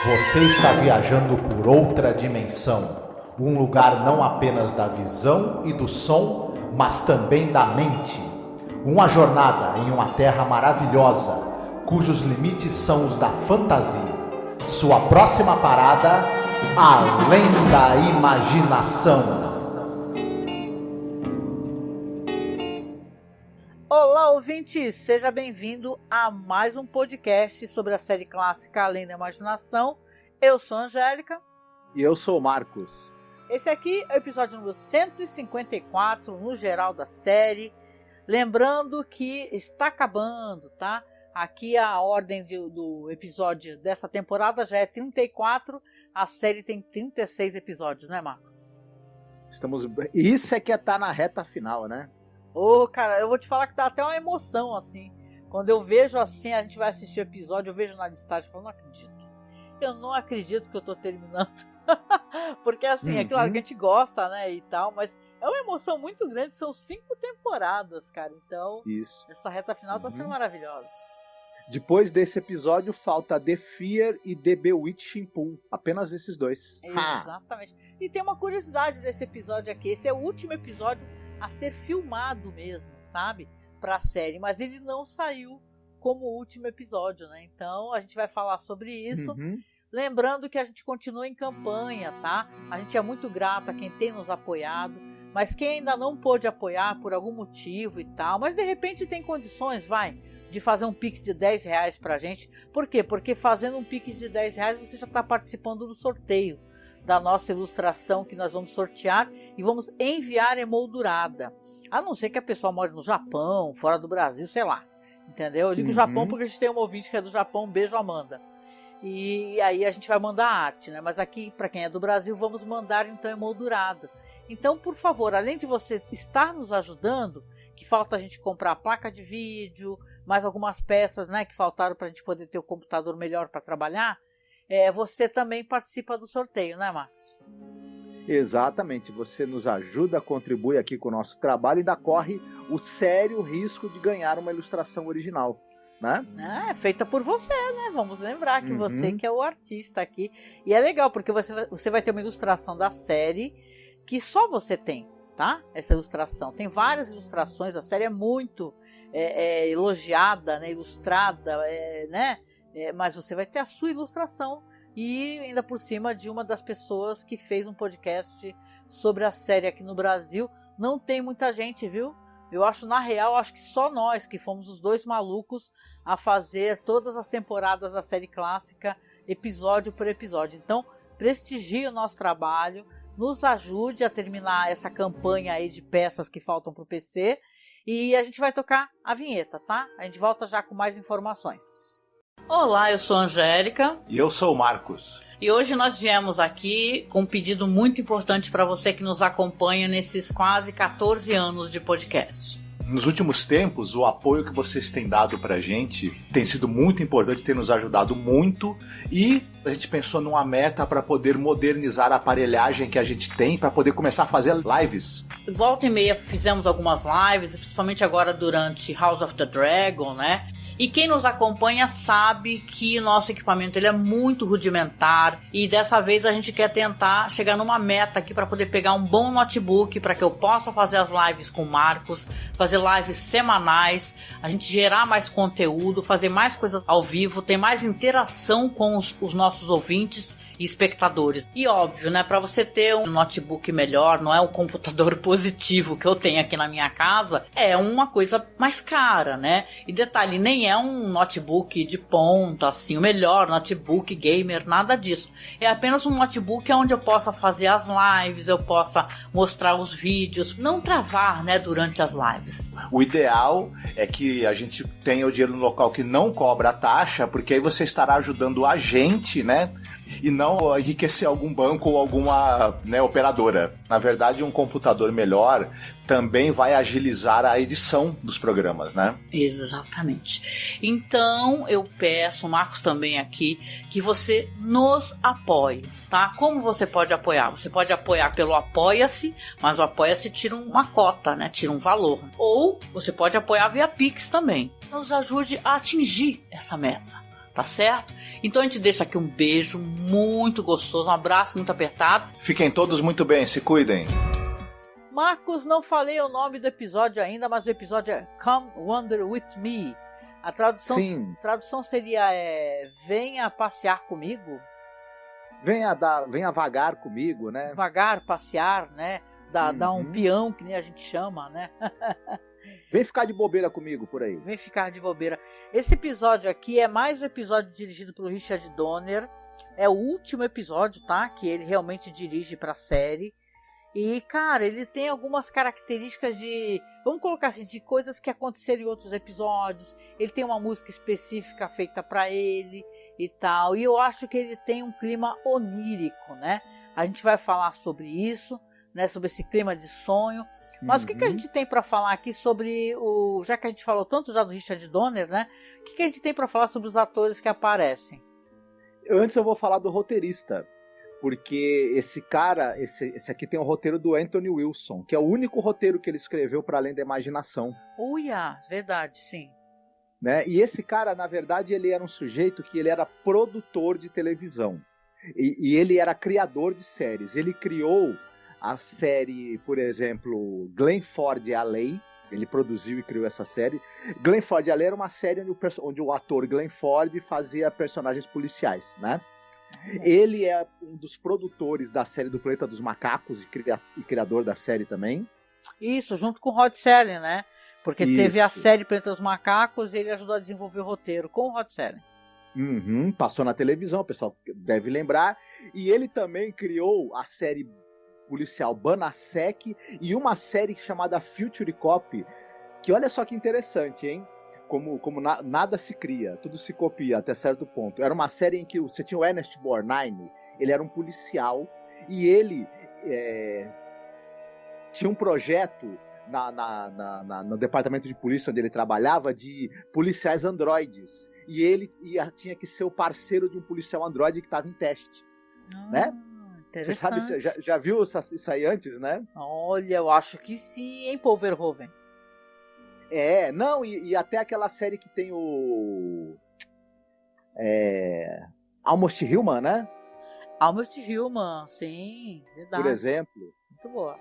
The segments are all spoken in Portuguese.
Você está viajando por outra dimensão, um lugar não apenas da visão e do som, mas também da mente. Uma jornada em uma terra maravilhosa, cujos limites são os da fantasia. Sua próxima parada, além da imaginação. Olá, ouvinte! Seja bem-vindo a mais um podcast sobre a série clássica Além da Imaginação. Eu sou a Angélica. E eu sou o Marcos. Esse aqui é o episódio número 154, no geral da série. Lembrando que está acabando, tá? Aqui a ordem do episódio dessa temporada já é 34. A série tem 36 episódios, né, Marcos? Isso é que tá na reta final, né? Ô, cara, eu vou te falar que dá até uma emoção, assim. Quando eu vejo assim, a gente vai assistir o episódio, eu vejo na listagem e falo, não acredito. Eu não acredito que eu tô terminando. Porque assim, é claro que a gente gosta, né, e tal, mas é uma emoção muito grande, são 5 temporadas, cara. Então, isso. Essa reta final tá sendo maravilhosa. Depois desse episódio, falta The Fear e The Bewitching Pool. Apenas esses dois. Exatamente. E tem uma curiosidade desse episódio aqui. Esse é o último episódio a ser filmado mesmo, sabe? Pra série. Mas ele não saiu como último episódio, né? Então a gente vai falar sobre isso. Lembrando que a gente continua em campanha, tá? A gente é muito grato a quem tem nos apoiado. Mas quem ainda não pôde apoiar por algum motivo e tal, mas de repente tem condições, de fazer um Pix de R$10 pra gente. Por quê? Porque fazendo um Pix de R$10 você já está participando do sorteio da nossa ilustração que nós vamos sortear e vamos enviar emoldurada. A não ser que a pessoa more no Japão, fora do Brasil, sei lá. Entendeu? Eu digo Japão porque a gente tem um ouvinte que é do Japão. Um beijo, Amanda. E aí a gente vai mandar a arte, né? Mas aqui, para quem é do Brasil, vamos mandar então emoldurado. Então, por favor, além de você estar nos ajudando, que falta a gente comprar a placa de vídeo, mais algumas peças, né, que faltaram para a gente poder ter o computador melhor para trabalhar, você também participa do sorteio, né, Marcos? Exatamente, você nos ajuda, contribui aqui com o nosso trabalho e ainda corre o sério risco de ganhar uma ilustração original, né? É feita por você, né? Vamos lembrar que você que é o artista aqui. E é legal, porque você vai ter uma ilustração da série que só você tem, tá? Essa ilustração. Tem várias ilustrações, a série é muito elogiada, né? Ilustrada, né? Mas você vai ter a sua ilustração e ainda por cima de uma das pessoas que fez um podcast sobre a série aqui no Brasil. Não tem muita gente, viu? Eu acho, na real, acho que só nós que fomos os dois malucos a fazer todas as temporadas da série clássica, episódio por episódio. Então, prestigie o nosso trabalho, nos ajude a terminar essa campanha aí de peças que faltam para o PC e a gente vai tocar a vinheta, tá? A gente volta já com mais informações. Olá, eu sou a Angélica. E eu sou o Marcos. E hoje nós viemos aqui com um pedido muito importante para você que nos acompanha nesses quase 14 anos de podcast. Nos últimos tempos, o apoio que vocês têm dado pra gente tem sido muito importante, tem nos ajudado muito, e a gente pensou numa meta para poder modernizar a aparelhagem que a gente tem, para poder começar a fazer lives. Volta e meia fizemos algumas lives, principalmente agora durante House of the Dragon, né? E quem nos acompanha sabe que o nosso equipamento ele é muito rudimentar e dessa vez a gente quer tentar chegar numa meta aqui para poder pegar um bom notebook para que eu possa fazer as lives com o Marcos, fazer lives semanais, a gente gerar mais conteúdo, fazer mais coisas ao vivo, ter mais interação com os nossos ouvintes e espectadores. E óbvio, né, para você ter um notebook melhor, não é um computador positivo que eu tenho aqui na minha casa, é uma coisa mais cara, né? E detalhe, nem é um notebook de ponta, assim, o melhor notebook gamer, nada disso. É apenas um notebook onde eu possa fazer as lives, eu possa mostrar os vídeos, não travar, né, durante as lives. O ideal é que a gente tenha o dinheiro no local que não cobra a taxa, porque aí você estará ajudando a gente, né? E não enriquecer algum banco ou alguma, né, operadora. Na verdade, um computador melhor também vai agilizar a edição dos programas, né? Exatamente. Então, eu peço, o Marcos também aqui, que você nos apoie, tá? Como você pode apoiar? Você pode apoiar pelo Apoia-se, mas o Apoia-se tira uma cota, né? Tira um valor. Ou você pode apoiar via Pix também. Nos ajude a atingir essa meta. tá certo? Então a gente deixa aqui um beijo muito gostoso, um abraço muito apertado. Fiquem todos muito bem, se cuidem. Marcos, não falei o nome do episódio ainda, mas o episódio é Come Wander With Me. A tradução seria Venha Passear Comigo. Venha vagar comigo, né? Vagar, passear, né? Dar um peão, que nem a gente chama, né? Vem ficar de bobeira comigo por aí. Vem ficar de bobeira. Esse episódio aqui é mais um episódio dirigido pelo Richard Donner. É o último episódio, tá? Que ele realmente dirige pra série. E, cara, ele tem algumas características vamos colocar assim, de coisas que aconteceram em outros episódios. Ele tem uma música específica feita pra ele e tal. E eu acho que ele tem um clima onírico, né? A gente vai falar sobre isso, né? Sobre esse clima de sonho. Mas o que a gente tem pra falar aqui sobre já que a gente falou tanto já do Richard Donner, né? O que a gente tem pra falar sobre os atores que aparecem? Antes eu vou falar do roteirista. Porque esse cara, esse aqui tem o roteiro do Anthony Wilson, que é o único roteiro que ele escreveu para além da imaginação. Uia, verdade, sim. Né? E esse cara, na verdade, ele era um sujeito que ele era produtor de televisão. E ele era criador de séries. Ele criou a série, por exemplo, Glenford Alley. Ele produziu e criou essa série. Glenford Alley era uma série onde o ator Glenford fazia personagens policiais, né? Ele é um dos produtores da série do Planeta dos Macacos e criador da série também. Isso, junto com o Rod Serling, né? Porque teve a série Planeta dos Macacos e ele ajudou a desenvolver o roteiro com o Rod Serling. Passou na televisão, o pessoal deve lembrar. E ele também criou a série policial Banasek e uma série chamada Future Cop, que olha só que interessante, hein? Como nada se cria, tudo se copia até certo ponto. Era uma série em que você tinha o Ernest Borgnine, ele era um policial, e ele tinha um projeto no departamento de polícia onde ele trabalhava de policiais androides. E ele tinha que ser o parceiro de um policial androide que estava em teste. Né? Você sabe, já viu isso aí antes, né? Olha, eu acho que sim, hein, Paul Verhoeven. E até aquela série que tem o Almost Human, né? Almost Human, sim, verdade. Por exemplo. Muito boa.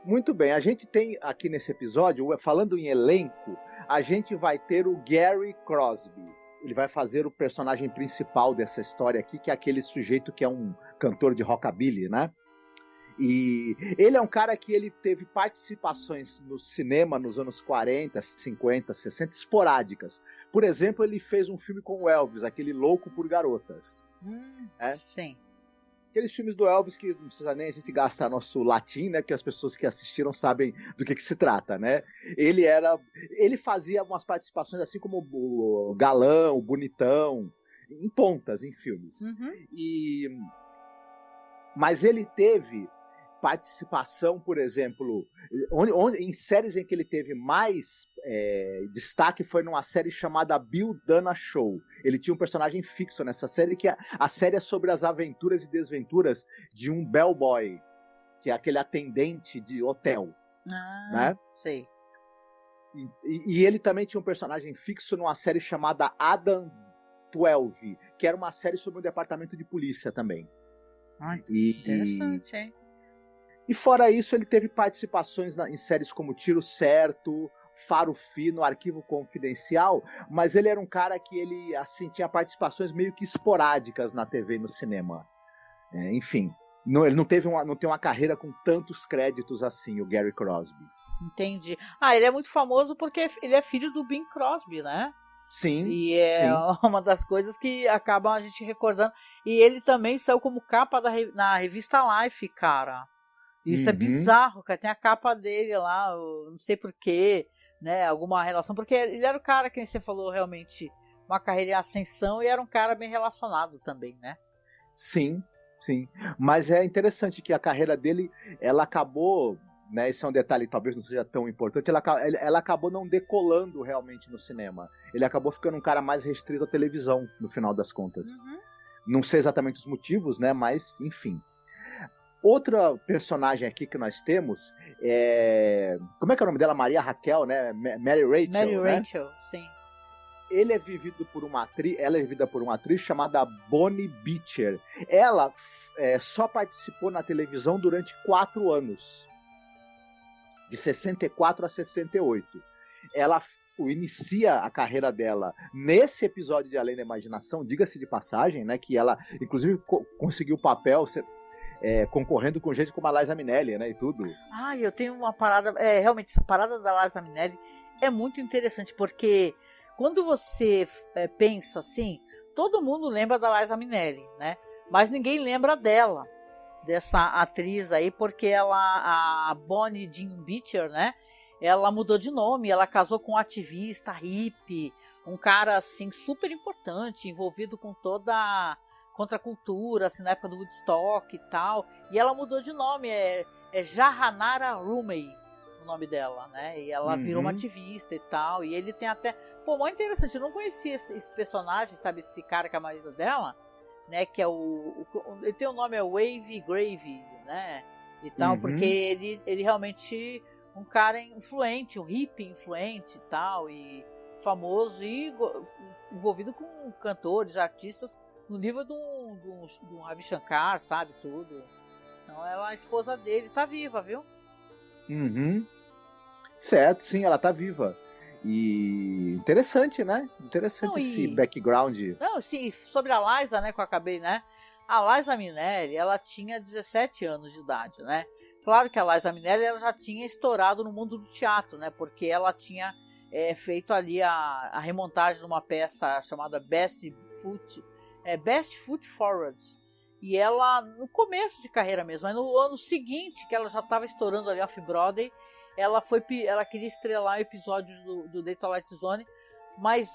Muito bem, a gente tem aqui nesse episódio, falando em elenco, a gente vai ter o Gary Crosby. Ele vai fazer o personagem principal dessa história aqui, que é aquele sujeito que é um cantor de rockabilly, né? E ele é um cara que ele teve participações no cinema nos anos 40, 50, 60, esporádicas. Por exemplo, ele fez um filme com o Elvis, aquele Louco por Garotas. Sim. Aqueles filmes do Elvis que não precisa nem a gente gastar nosso latim, né? Porque as pessoas que assistiram sabem do que se trata, né? Ele fazia umas participações assim como o galã, o bonitão, em pontas em filmes. Mas ele teve participação, por exemplo, em séries em que ele teve mais destaque foi numa série chamada Bill Dana Show. Ele tinha um personagem fixo nessa série, que a série é sobre as aventuras e desventuras de um bellboy, que é aquele atendente de hotel. Né? Sei. E ele também tinha um personagem fixo numa série chamada Adam 12, que era uma série sobre um departamento de polícia também. Interessante, hein? E fora isso, ele teve participações em séries como Tiro Certo, Faro Fino, Arquivo Confidencial, mas ele era um cara que ele assim, tinha participações meio que esporádicas na TV e no cinema. Enfim, ele não tem uma carreira com tantos créditos assim, o Gary Crosby. Entendi. Ele é muito famoso porque ele é filho do Bing Crosby, né? Sim. E é uma das coisas que acabam a gente recordando. E ele também saiu como capa na revista Life, cara. Isso é bizarro, cara. Tem a capa dele lá, eu não sei porquê, né? Alguma relação. Porque ele era o cara que você falou realmente, uma carreira em ascensão, e era um cara bem relacionado também, né? Sim. Mas é interessante que a carreira dele, ela acabou, né? Esse é um detalhe que talvez não seja tão importante, ela acabou não decolando realmente no cinema. Ele acabou ficando um cara mais restrito à televisão, no final das contas. Não sei exatamente os motivos, né? Mas, enfim. Outra personagem aqui que nós temos como é que é o nome dela? Maria Raquel, né? Mary Rachel. Mary Rachel, sim. ele é vivido por uma atriz, ela é vivida por uma atriz chamada Bonnie Beecher. Ela só participou na televisão durante 4 anos, de 64 a 68. Ela inicia a carreira dela nesse episódio de Além da Imaginação, diga-se de passagem, né, que ela, inclusive, conseguiu o papel concorrendo com gente como a Liza Minnelli, né, e tudo. Eu tenho uma parada, realmente, essa parada da Liza Minnelli é muito interessante, porque quando você pensa assim, todo mundo lembra da Liza Minnelli, né, mas ninguém lembra dela, dessa atriz aí, porque a Bonnie Jean Beecher, né, ela mudou de nome, ela casou com um ativista hippie, um cara assim super importante, envolvido com toda a contracultura, assim, na época do Woodstock e tal. E ela mudou de nome, é Jahanara Rumey o nome dela, né? E ela virou uma ativista e tal. E ele tem até... Pô, muito interessante, eu não conhecia esse personagem, sabe? Esse cara que é marido dela, né? Que é ele tem o nome, é Wavy Gravy, né? E tal, porque ele realmente... um cara influente, um hippie influente e tal, e famoso, e envolvido com cantores, artistas, no nível de um Ravi Shankar, sabe, tudo. Então ela, a esposa dele, tá viva, viu? Certo, sim, ela tá viva. E interessante, né? Interessante esse background. Não, sim, sobre a Liza, né, que eu acabei, né? A Liza Minnelli, ela tinha 17 anos de idade, né? Claro que a Liza Minnelli ela já tinha estourado no mundo do teatro, né? Porque ela tinha feito ali a remontagem de uma peça chamada Best Foot Forward. E ela, no começo de carreira mesmo, mas no ano seguinte, que ela já estava estourando ali Off-Broadway, ela queria estrelar o episódio do The Twilight Zone, mas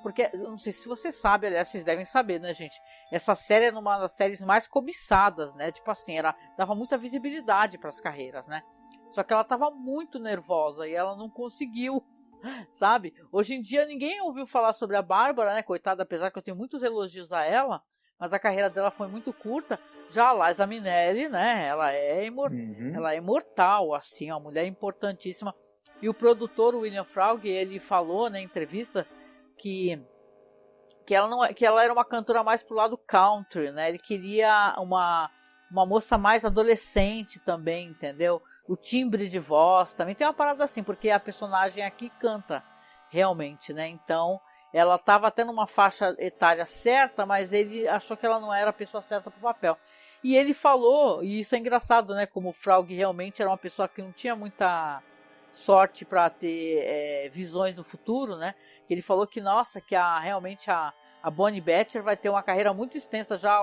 porque, eu não sei se você sabe, aliás, vocês devem saber, né, gente? Essa série é uma das séries mais cobiçadas, né? Tipo assim, dava muita visibilidade para as carreiras, né? Só que ela tava muito nervosa e ela não conseguiu, sabe? Hoje em dia ninguém ouviu falar sobre a Bárbara, né? Coitada, apesar que eu tenho muitos elogios a ela, mas a carreira dela foi muito curta. Já a Liza Minnelli, né? Ela é imortal, assim, uma mulher importantíssima. E o produtor, o William Fraug, ele falou na entrevista que ela era uma cantora mais pro lado country, né? Ele queria uma moça mais adolescente também, entendeu? O timbre de voz também tem uma parada assim, porque a personagem aqui canta realmente, né? Então ela estava até numa faixa etária certa, mas ele achou que ela não era a pessoa certa pro papel. E ele falou, e isso é engraçado, né? Como o Fraug realmente era uma pessoa que não tinha muita sorte para ter visões no futuro, né? Ele falou que, nossa, que realmente a Bonnie Beecher vai ter uma carreira muito extensa, já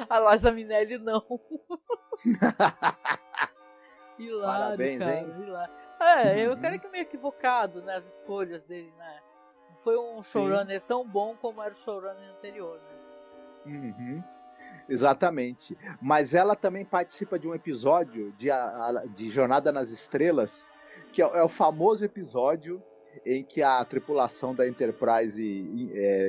a Liza Minnelli não. Hilário, parabéns, cara, hein? hilário. Eu quero que meio equivocado nas escolhas dele, né? Não foi um showrunner tão bom como era o showrunner anterior, né? Exatamente. Mas ela também participa de um episódio de Jornada nas Estrelas, que é o famoso episódio em que a tripulação da Enterprise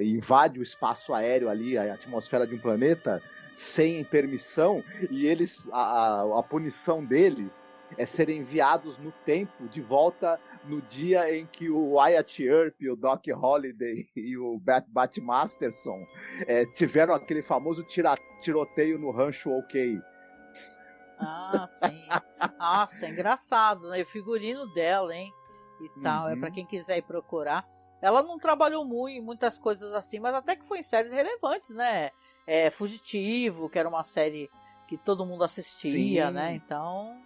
invade o espaço aéreo ali, a atmosfera de um planeta, sem permissão, e a punição deles é serem enviados no tempo, de volta no dia em que o Wyatt Earp, o Doc Holliday e o Bat Masterson tiveram aquele famoso tiroteio no rancho OK. Ah, sim. Nossa, é engraçado, né? O figurino dela, hein? E tal, pra quem quiser ir procurar. Ela não trabalhou muito em muitas coisas assim, mas até que foi em séries relevantes, né? Fugitivo, que era uma série que todo mundo assistia, né? Então...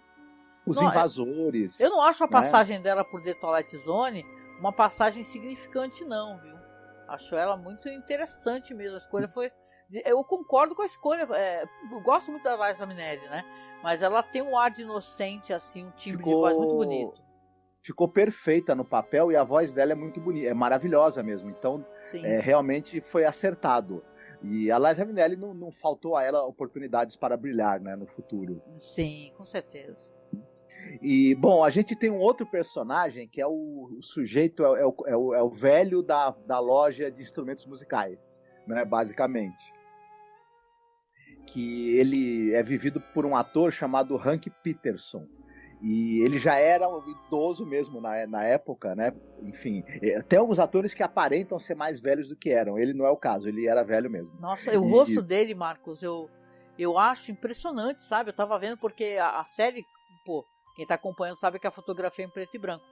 Os Invasores. Eu não acho a passagem dela por The Twilight Zone uma passagem significante, não, viu? Acho ela muito interessante mesmo. A escolha foi... Eu concordo com a escolha. Eu gosto muito da Liza Minnelli, né? Mas ela tem um ar de inocente, assim, um timbre de voz muito bonito. Ficou perfeita no papel e a voz dela é muito bonita, é maravilhosa mesmo. Então, realmente foi acertado. E a Liza Minnelli não faltou a ela oportunidades para brilhar, né, no futuro. Sim, com certeza. E, bom, a gente tem um outro personagem que é o sujeito, é o velho da loja de instrumentos musicais, né, basicamente. Que ele é vivido por um ator chamado Hank Peterson. E ele já era um idoso mesmo na época, né? Enfim, tem alguns atores que aparentam ser mais velhos do que eram. Ele não é o caso, ele era velho mesmo. Nossa, o rosto dele, Marcos, eu acho impressionante, sabe? Eu tava vendo porque a série, pô, quem tá acompanhando sabe que a fotografia é em preto e branco.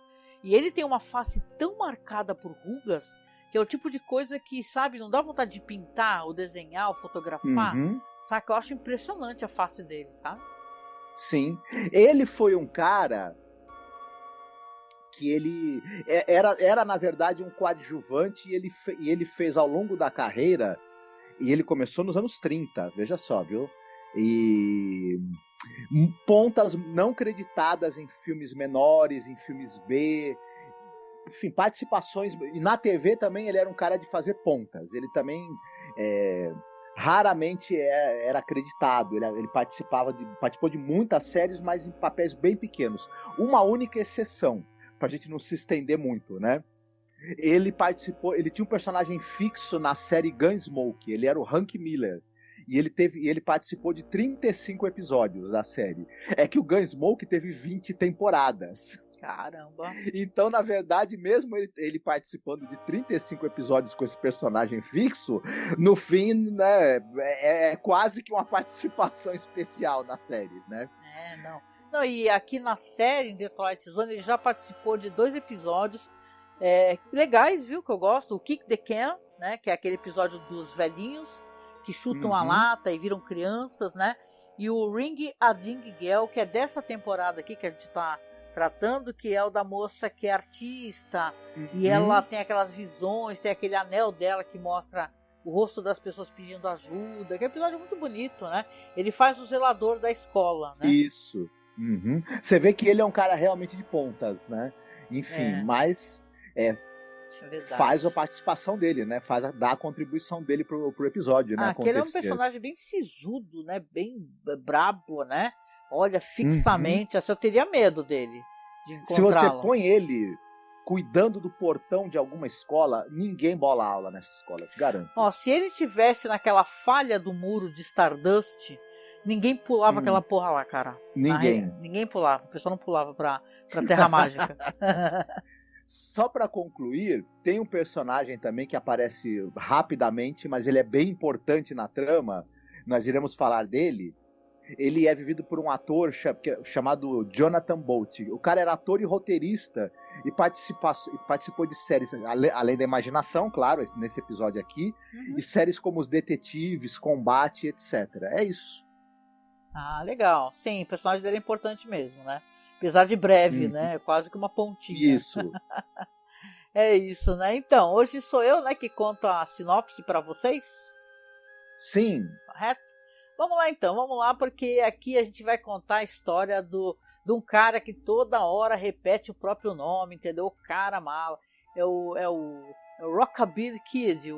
E ele tem uma face tão marcada por rugas, que é o tipo de coisa que, sabe, não dá vontade de pintar, ou desenhar, ou fotografar. Saca? Eu acho impressionante a face dele, sabe? Sim. Ele foi um cara que ele era na verdade um coadjuvante e ele fez ao longo da carreira, e ele começou nos anos 30, veja só, viu? E pontas não creditadas em filmes menores, em filmes B, enfim, participações. E na TV também ele era um cara de fazer pontas. Ele também raramente era acreditado. Ele participou de muitas séries, mas em papéis bem pequenos. Uma única exceção, pra gente não se estender muito, né? Ele tinha um personagem fixo na série Gunsmoke. Ele era o Hank Miller. E ele participou de 35 episódios da série. É que o Gunsmoke teve 20 temporadas. Caramba! Então, na verdade, mesmo ele participando de 35 episódios com esse personagem fixo, no fim, né, é quase que uma participação especial na série, né? Não, e aqui na série, em The Twilight Zone, ele já participou de 2 episódios legais, viu, que eu gosto. O Kick the Can, né, que é aquele episódio dos velhinhos que chutam a lata e viram crianças, né? E o Ring a Ding Girl, que é dessa temporada aqui que a gente tá tratando, que é o da moça que é artista, e ela tem aquelas visões, tem aquele anel dela que mostra o rosto das pessoas pedindo ajuda, que é um episódio muito bonito, né? Ele faz o zelador da escola, né? Isso. Você vê que ele é um cara realmente de pontas, né? Enfim, mas faz a participação dele, né? Dá a contribuição dele pro episódio, né? Aquele é um personagem bem sisudo, né? Bem brabo, né? Olha, fixamente, assim, eu teria medo dele, de encontrá-lo. Se você põe ele cuidando do portão de alguma escola, ninguém bola aula nessa escola, eu te garanto. Se ele tivesse naquela falha do muro de Stardust, ninguém pulava aquela porra lá, cara. Ninguém pulava, o pessoal não pulava pra Terra Mágica. Só para concluir, tem um personagem também que aparece rapidamente, mas ele é bem importante na trama, nós iremos falar dele. Ele é vivido por um ator chamado Jonathan Bolt. O cara era ator e roteirista e participou de séries, além da Imaginação, claro, nesse episódio aqui, e séries como Os Detetives, Combate, etc. É isso. Legal. Sim, o personagem dele é importante mesmo, né? Apesar de breve, né? Quase que uma pontinha. Isso. É isso, né? Então, hoje sou eu, né, que conto a sinopse para vocês. Sim. Correto? Vamos lá então, vamos lá, porque aqui a gente vai contar a história de um cara que toda hora repete o próprio nome, entendeu? O cara mala. É o Rockabilly Kid,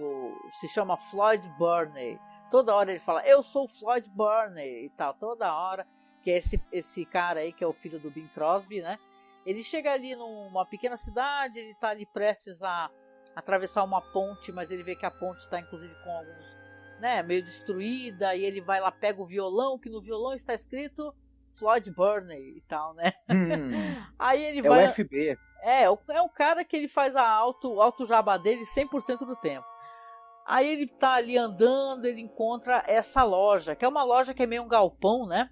se chama Floyd Burney. Toda hora ele fala, eu sou o Floyd Burney e tal, toda hora. Que é esse cara aí, que é o filho do Bing Crosby, né? Ele chega ali numa pequena cidade, ele tá ali prestes a atravessar uma ponte, mas ele vê que a ponte está inclusive com alguns, né, meio destruída, e ele vai lá, pega o violão, que no violão está escrito Floyd Burney e tal, né? Aí ele vai... o FB. É um cara que ele faz alto jabá dele 100% do tempo. Aí ele tá ali andando, ele encontra essa loja, que é uma loja que é meio um galpão, né?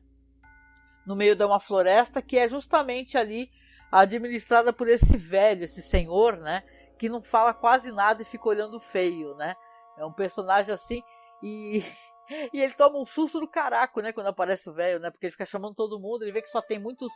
No meio de uma floresta, que é justamente ali administrada por esse velho, esse senhor, né? Que não fala quase nada e fica olhando feio, né? É um personagem assim, e ele toma um susto do caraco, né? Quando aparece o velho, né? Porque ele fica chamando todo mundo, ele vê que só tem muitos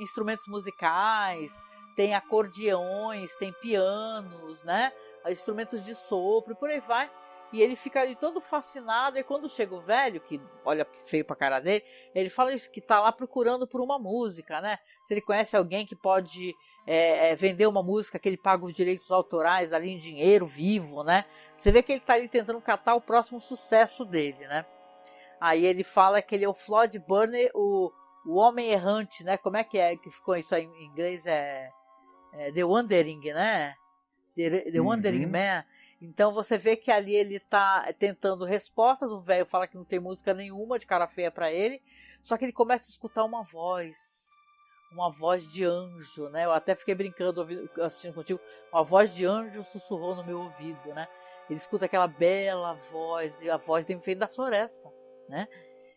instrumentos musicais, tem acordeões, tem pianos, né? Instrumentos de sopro e por aí vai. E ele fica ali todo fascinado, e quando chega o velho, que olha feio pra cara dele, ele fala isso, que tá lá procurando por uma música, né? Se ele conhece alguém que pode vender uma música, que ele paga os direitos autorais ali em dinheiro vivo, né? Você vê que ele tá ali tentando catar o próximo sucesso dele, né? Aí ele fala que ele é o Floyd Burney, o homem errante, né? Como é que ficou isso aí em inglês? The Wandering, né? The Wandering Man. Então você vê que ali ele tá tentando respostas, o velho fala que não tem música nenhuma, de cara feia pra ele, só que ele começa a escutar uma voz uma voz de anjo, né? Eu até fiquei brincando, assistindo contigo, uma voz de anjo sussurrou no meu ouvido, né? Ele escuta aquela bela voz, e a voz dele vem da floresta, né?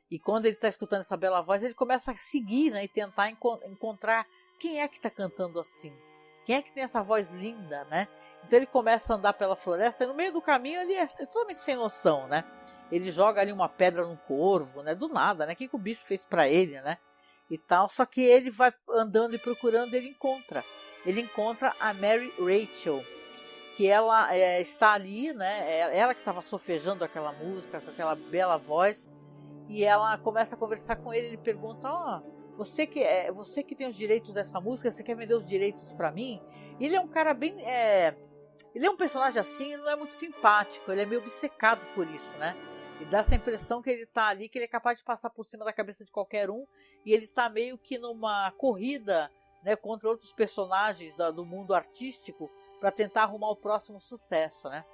E quando ele está escutando essa bela voz, ele começa a seguir, né? E tentar encontrar quem é que está cantando assim. Quem é que tem essa voz linda, né? Então ele começa a andar pela floresta e no meio do caminho ele é totalmente sem noção, né? Ele joga ali uma pedra num corvo, né? Do nada, né? O que o bicho fez para ele, né? E tal. Só que ele vai andando e procurando, ele encontra a Mary Rachel, que ela está ali, né? Ela que estava sofejando aquela música com aquela bela voz. E ela começa a conversar com ele, ele pergunta, você que tem os direitos dessa música, você quer vender os direitos pra mim? E ele é um cara bem... ele é um personagem assim, não é muito simpático, ele é meio obcecado por isso, né? E dá essa impressão que ele tá ali, que ele é capaz de passar por cima da cabeça de qualquer um, e ele tá meio que numa corrida, né, contra outros personagens do mundo artístico, para tentar arrumar o próximo sucesso, né?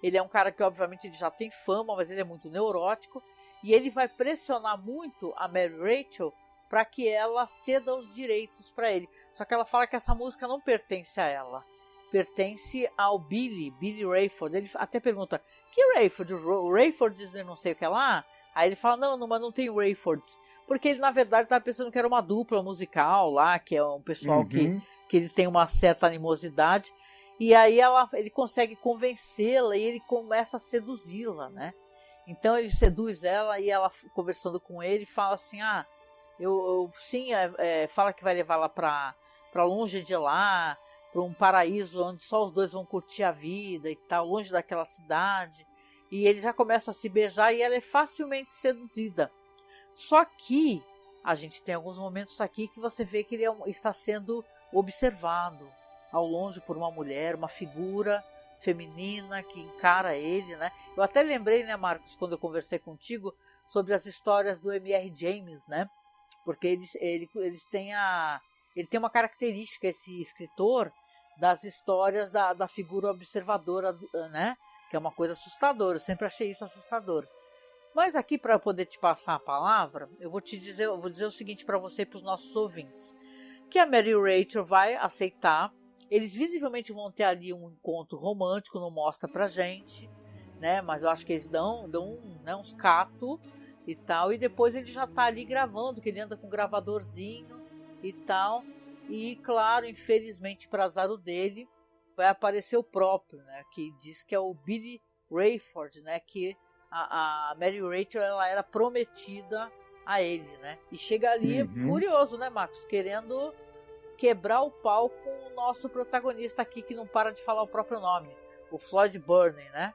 Ele é um cara que obviamente ele já tem fama, mas ele é muito neurótico, e ele vai pressionar muito a Mary Rachel para que ela ceda os direitos para ele. Só que ela fala que essa música não pertence a ela, pertence ao Billy Rayford. Ele até pergunta, que Rayford? O Rayford não sei o que lá? Aí ele fala, não, mas não tem Rayfords. Porque ele na verdade estava pensando que era uma dupla musical lá, que é um pessoal que ele tem uma certa animosidade. E aí ele consegue convencê-la e ele começa a seduzi-la, né? Então ele seduz ela e ela, conversando com ele, fala assim, fala que vai levá-la para longe de lá, para um paraíso onde só os dois vão curtir a vida e tal, longe daquela cidade. E ele já começa a se beijar e ela é facilmente seduzida. Só que a gente tem alguns momentos aqui que você vê que ele está sendo observado ao longe por uma mulher, uma figura feminina que encara ele, né? Eu até lembrei, né, Marcos, quando eu conversei contigo sobre as histórias do M.R. James, né? Porque eles têm ele tem uma característica, esse escritor, das histórias da figura observadora, né? Que é uma coisa assustadora. Eu sempre achei isso assustador. Mas aqui, para eu poder te passar a palavra, eu vou dizer o seguinte para você e para os nossos ouvintes, que a Mary Rachel vai aceitar. Eles visivelmente vão ter ali um encontro romântico, não mostra pra gente, né? Mas eu acho que eles dão né, uns catos e tal. E depois ele já tá ali gravando, que ele anda com um gravadorzinho e tal. E claro, infelizmente para azar dele, vai aparecer o próprio, né? Que diz que é o Billy Rayford, né? Que a Mary Rachel, ela era prometida a ele, né? E chega ali furioso, né, Marcos? Querendo quebrar o pau com o nosso protagonista aqui, que não para de falar o próprio nome, o Floyd Burney, né?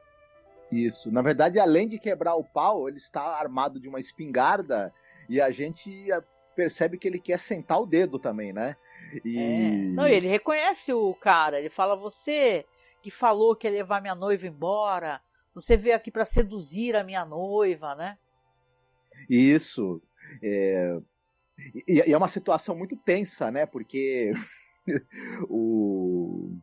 Isso. Na verdade, além de quebrar o pau, ele está armado de uma espingarda e a gente percebe que ele quer sentar o dedo também, né? Não, ele reconhece o cara, ele fala, você que falou que ia levar minha noiva embora, você veio aqui para seduzir a minha noiva, né? Isso. E é uma situação muito tensa, né? Porque o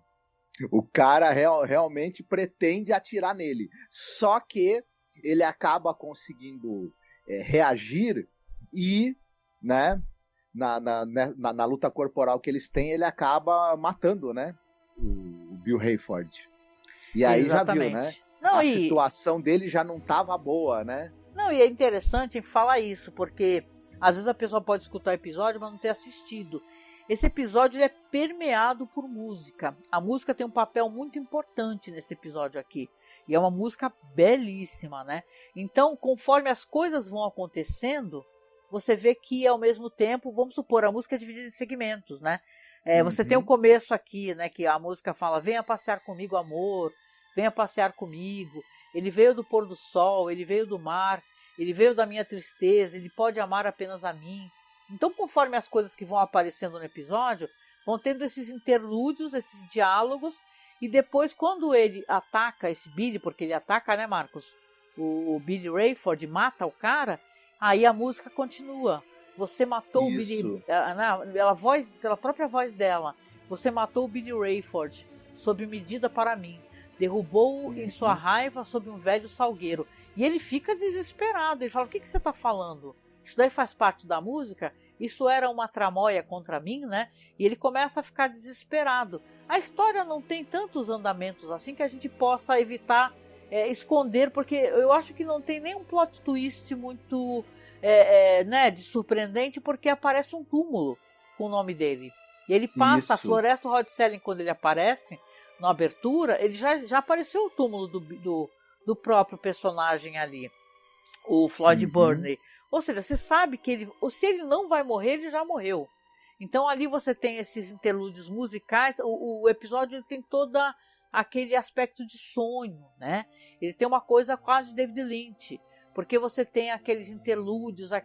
cara realmente pretende atirar nele. Só que ele acaba conseguindo reagir e, né, na luta corporal que eles têm, ele acaba matando, né, o Bill Rayford. E aí Exatamente. Já viu, né? Não, a situação dele já não estava boa, né? Não, e é interessante falar isso, porque às vezes a pessoa pode escutar o episódio, mas não ter assistido. Esse episódio ele é permeado por música. A música tem um papel muito importante nesse episódio aqui. E é uma música belíssima, né? Então, conforme as coisas vão acontecendo, você vê que ao mesmo tempo, vamos supor, a música é dividida em segmentos, né? Você tem o começo aqui, né? Que a música fala, venha passear comigo, amor. Venha passear comigo. Ele veio do pôr do sol, ele veio do mar. Ele veio da minha tristeza, ele pode amar apenas a mim. Então, conforme as coisas que vão aparecendo no episódio, vão tendo esses interlúdios, esses diálogos, e depois, quando ele ataca esse Billy, porque ele ataca, né, Marcos? O Billy Rayford mata o cara, aí a música continua. Você matou o Billy... Pela própria voz dela. Você matou o Billy Rayford, sob medida para mim. Derrubou-o em sua raiva sob um velho salgueiro. E ele fica desesperado. Ele fala, o que você está falando? Isso daí faz parte da música? isso era uma tramóia contra mim, né? E ele começa a ficar desesperado. A história não tem tantos andamentos assim que a gente possa evitar esconder, porque eu acho que não tem nenhum plot twist muito né, de surpreendente, porque aparece um túmulo com o nome dele. E ele passa, a Floresta Rod Serling, quando ele aparece na abertura, ele já apareceu o túmulo do próprio personagem ali, o Floyd Burney. Ou seja, você sabe que se ele não vai morrer, ele já morreu. Então ali você tem esses interlúdios musicais, o episódio ele tem todo aquele aspecto de sonho, né? Ele tem uma coisa quase David Lynch, porque você tem aqueles interlúdios, a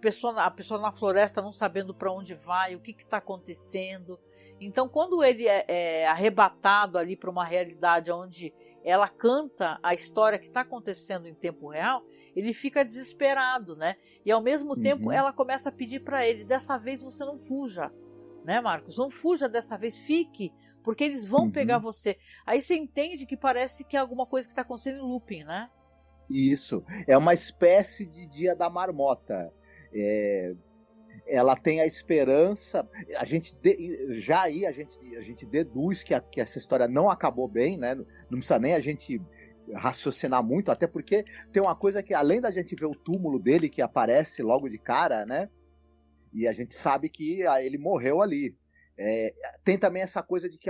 pessoa na floresta não sabendo para onde vai, o que está acontecendo. Então quando ele é arrebatado ali para uma realidade onde ela canta a história que está acontecendo em tempo real, ele fica desesperado, né? E ao mesmo tempo ela começa a pedir para ele, dessa vez você não fuja, né, Marcos? Não fuja dessa vez, fique, porque eles vão pegar você. Aí você entende que parece que é alguma coisa que está acontecendo em looping, né? Isso, é uma espécie de Dia da Marmota. Ela tem a esperança, a gente deduz que essa história não acabou bem, né? Não precisa nem a gente raciocinar muito, até porque tem uma coisa que, além da gente ver o túmulo dele que aparece logo de cara, né? E a gente sabe que ele morreu ali. Tem também essa coisa de que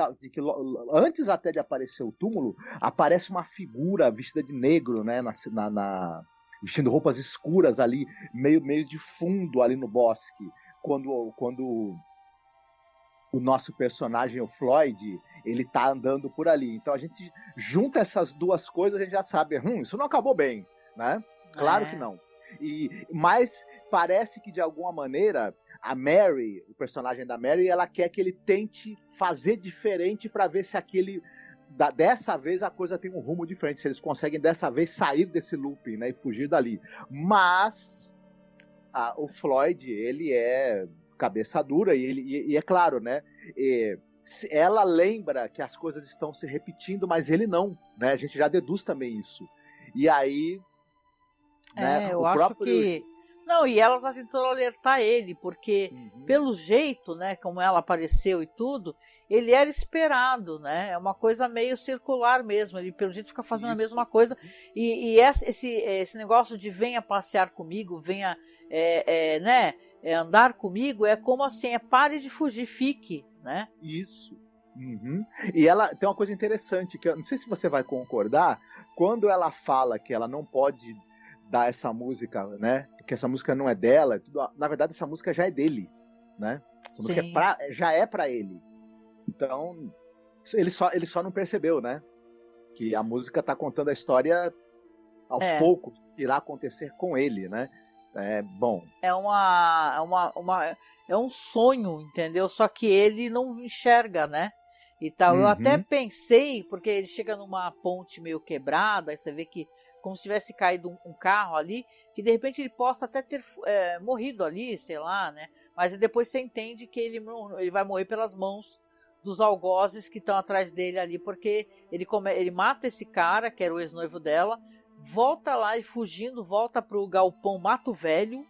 antes até de aparecer o túmulo, aparece uma figura vestida de negro, né? Vestindo roupas escuras ali, meio de fundo ali no bosque, quando o nosso personagem, o Floyd, ele tá andando por ali. Então a gente junta essas duas coisas, a gente já sabe, isso não acabou bem, né? Claro que não. Mas parece que de alguma maneira a Mary, o personagem da Mary, ela quer que ele tente fazer diferente para ver se dessa vez a coisa tem um rumo diferente, se eles conseguem dessa vez sair desse looping, né, e fugir dali. Mas o Floyd, ele é cabeça dura e é claro, né, ela lembra que as coisas estão se repetindo, mas ele não, né, a gente já deduz também isso. E aí, né, eu acho que não, e ela tá tentando alertar ele, porque pelo jeito, né, como ela apareceu e tudo, ele era esperado, né? É uma coisa meio circular mesmo. Ele, pelo jeito, fica fazendo a mesma coisa. E esse negócio de venha passear comigo, venha andar comigo, é como assim, pare de fugir, fique, né? Isso. E ela tem uma coisa interessante, que eu não sei se você vai concordar, quando ela fala que ela não pode dar essa música, né? Porque essa música não é dela, na verdade essa música já é dele, né? Essa música já é pra ele. Então, ele só não percebeu, né? Que a música tá contando a história aos poucos, que irá acontecer com ele, né? Bom. É um sonho, entendeu? Só que ele não enxerga, né? E tal. Eu até pensei, porque ele chega numa ponte meio quebrada, aí você vê que como se tivesse caído um carro ali, que de repente ele possa até ter morrido ali, sei lá, né? Mas depois você entende que ele vai morrer pelas mãos dos algozes que estão atrás dele ali, porque ele mata esse cara, que era o ex-noivo dela, volta lá e fugindo, volta pro galpão, mata o velho,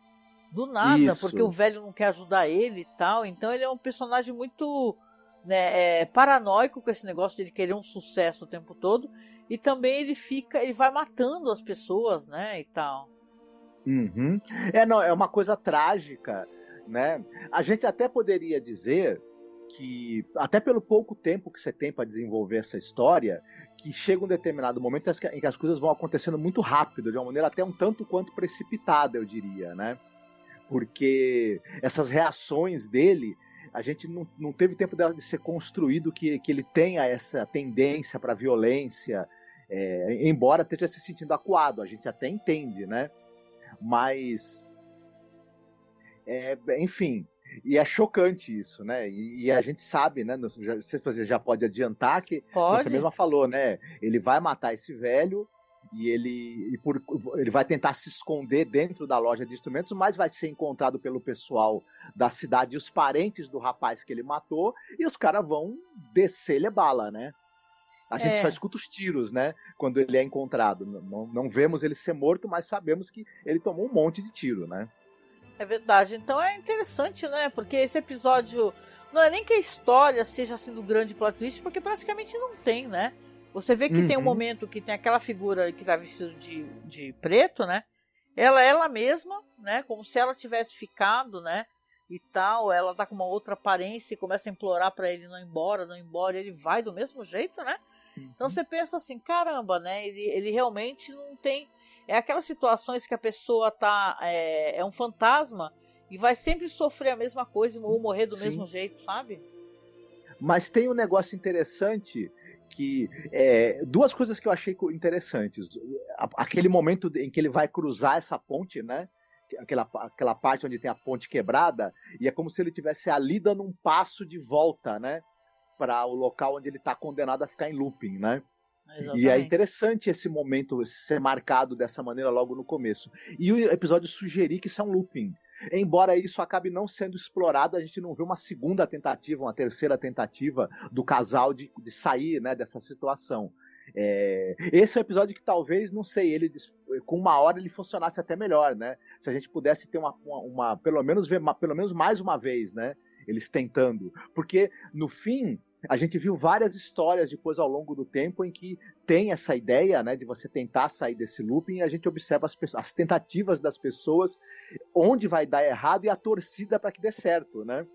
do nada, porque o velho não quer ajudar ele e tal. Então ele é um personagem muito paranoico com esse negócio de ele querer um sucesso o tempo todo, e também ele vai matando as pessoas, né, e tal. É uma coisa trágica, né? A gente até poderia dizer que, até pelo pouco tempo que você tem para desenvolver essa história, que chega um determinado momento em que as coisas vão acontecendo muito rápido, de uma maneira até um tanto quanto precipitada, eu diria, né? Porque essas reações dele, a gente não teve tempo de ser construído que ele tenha essa tendência para violência, embora esteja se sentindo acuado, a gente até entende, né? Mas, enfim, e é chocante isso, né? E a gente sabe, né? Não sei se você já pode adiantar que você mesma falou, né? Ele vai matar esse velho e ele vai tentar se esconder dentro da loja de instrumentos, mas vai ser encontrado pelo pessoal da cidade e os parentes do rapaz que ele matou, e os caras vão descer-lhe bala, né? A gente só escuta os tiros, né? Quando ele é encontrado. Não vemos ele ser morto, mas sabemos que ele tomou um monte de tiro, né? É verdade. Então é interessante, né? Porque esse episódio não é nem que a história seja assim do grande plot twist, porque praticamente não tem, né? Você vê que tem um momento que tem aquela figura que tá vestida de preto, né? Ela mesma, né? Como se ela tivesse ficado, né? E tal, ela tá com uma outra aparência e começa a implorar pra ele não ir embora, ele vai do mesmo jeito, né? Então você pensa assim, caramba, né? Ele realmente não tem... É aquelas situações que a pessoa tá... É um fantasma e vai sempre sofrer a mesma coisa ou morrer do mesmo jeito, sabe? Mas tem um negócio interessante que... duas coisas que eu achei interessantes. Aquele momento em que ele vai cruzar essa ponte, né? Aquela parte onde tem a ponte quebrada, e é como se ele tivesse ali dando um passo de volta, né? Para o local onde ele está condenado a ficar em looping, né? Exatamente. E é interessante esse momento ser marcado dessa maneira logo no começo. E o episódio sugerir que isso é um looping. Embora isso acabe não sendo explorado, a gente não vê uma segunda tentativa, uma terceira tentativa do casal de sair, né, dessa situação. Esse é um episódio que talvez, não sei, ele com 1 hora ele funcionasse até melhor, né? Se a gente pudesse ter pelo menos ver pelo menos mais uma vez, né? Eles tentando. Porque, no fim, a gente viu várias histórias depois ao longo do tempo em que tem essa ideia, né, de você tentar sair desse looping, e a gente observa as tentativas das pessoas, onde vai dar errado e a torcida para que dê certo, né?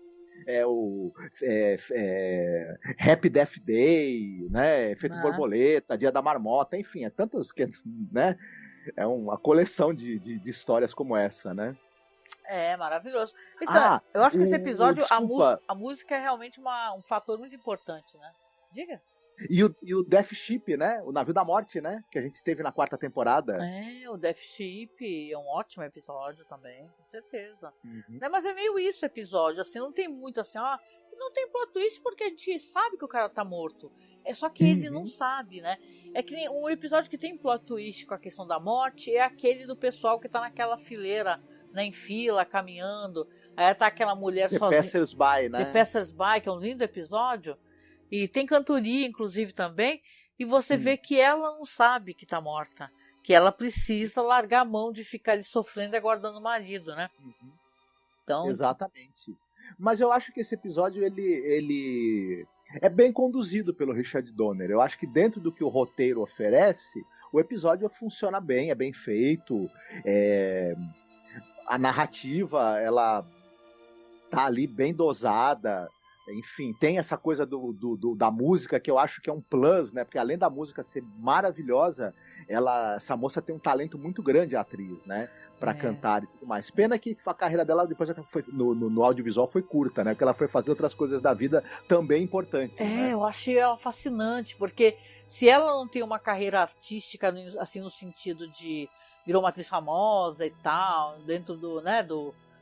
Happy Death Day, né? Efeito Borboleta, Dia da Marmota, enfim, é tantos que, né? É uma coleção de histórias como essa, né? É maravilhoso. Então, eu acho que esse episódio, a música é realmente um fator muito importante, né? Diga. E o Death Ship, né? O Navio da Morte, né? Que a gente teve na 4ª temporada. O Death Ship é um ótimo episódio também, com certeza. Né, mas é meio isso o episódio, assim, não tem muito assim, não tem plot twist porque a gente sabe que o cara tá morto. É só que ele não sabe, né? É que nem um episódio que tem plot twist com a questão da morte é aquele do pessoal que tá naquela fileira, né, em fila, caminhando. Aí tá aquela mulher sozinha. The Passers-by, né? The Passers-by, que é um lindo episódio. E tem cantoria, inclusive, também. E você vê que ela não sabe que tá morta. Que ela precisa largar a mão de ficar ali sofrendo e aguardando o marido, né? Então... Exatamente. Mas eu acho que esse episódio, ele é bem conduzido pelo Richard Donner. Eu acho que dentro do que o roteiro oferece, o episódio funciona bem, é bem feito. A narrativa, ela tá ali bem dosada. Enfim, tem essa coisa da música que eu acho que é um plus, né? Porque além da música ser maravilhosa, essa moça tem um talento muito grande, a atriz, né? Pra cantar e tudo mais. Pena que a carreira dela depois no audiovisual foi curta, né? Porque ela foi fazer outras coisas da vida também importantes. Né? Eu achei ela fascinante, porque se ela não tem uma carreira artística, assim, no sentido de virou uma atriz famosa e tal, dentro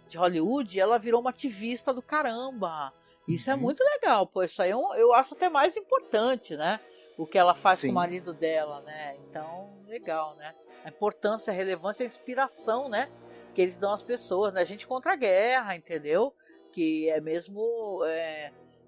de Hollywood, ela virou uma ativista do caramba. Isso é muito legal, pô, isso aí eu acho até mais importante, né? O que ela faz com o marido dela, né? Então, legal, né? A importância, a relevância, a inspiração, né? Que eles dão às pessoas, né? A gente contra a guerra, entendeu? Que é mesmo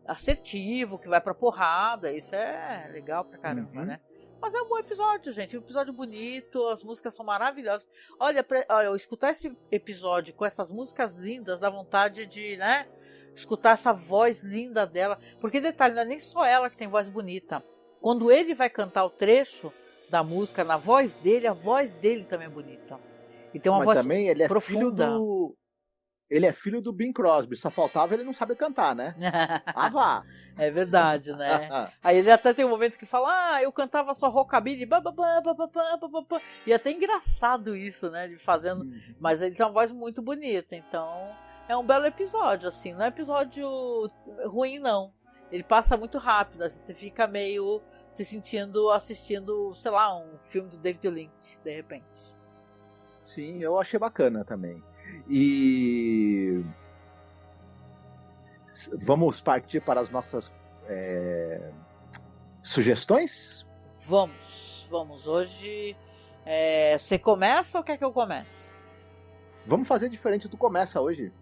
assertivo, que vai pra porrada, isso é legal pra caramba, né? Mas é um bom episódio, gente, um episódio bonito, as músicas são maravilhosas. Olha, eu escutar esse episódio com essas músicas lindas, dá vontade de, né? Escutar essa voz linda dela, porque detalhe, não é nem só ela que tem voz bonita. Quando ele vai cantar o trecho da música na voz dele, a voz dele também é bonita. E tem uma voz também ele é profunda. Ele é filho do Bing Crosby, só faltava ele não saber cantar, né? Vá! É verdade, né? Aí ele até tem um momento que fala, eu cantava só rockabilly, e até engraçado isso, né? Ele fazendo, mas ele tem uma voz muito bonita, então é um belo episódio, assim, não é episódio ruim, não. Ele passa muito rápido, assim, você fica meio se sentindo, assistindo, sei lá, um filme do David Lynch, de repente. Sim, eu achei bacana também. E vamos partir para as nossas sugestões? Vamos. Hoje você começa ou quer que eu comece? Vamos fazer diferente do Começa hoje.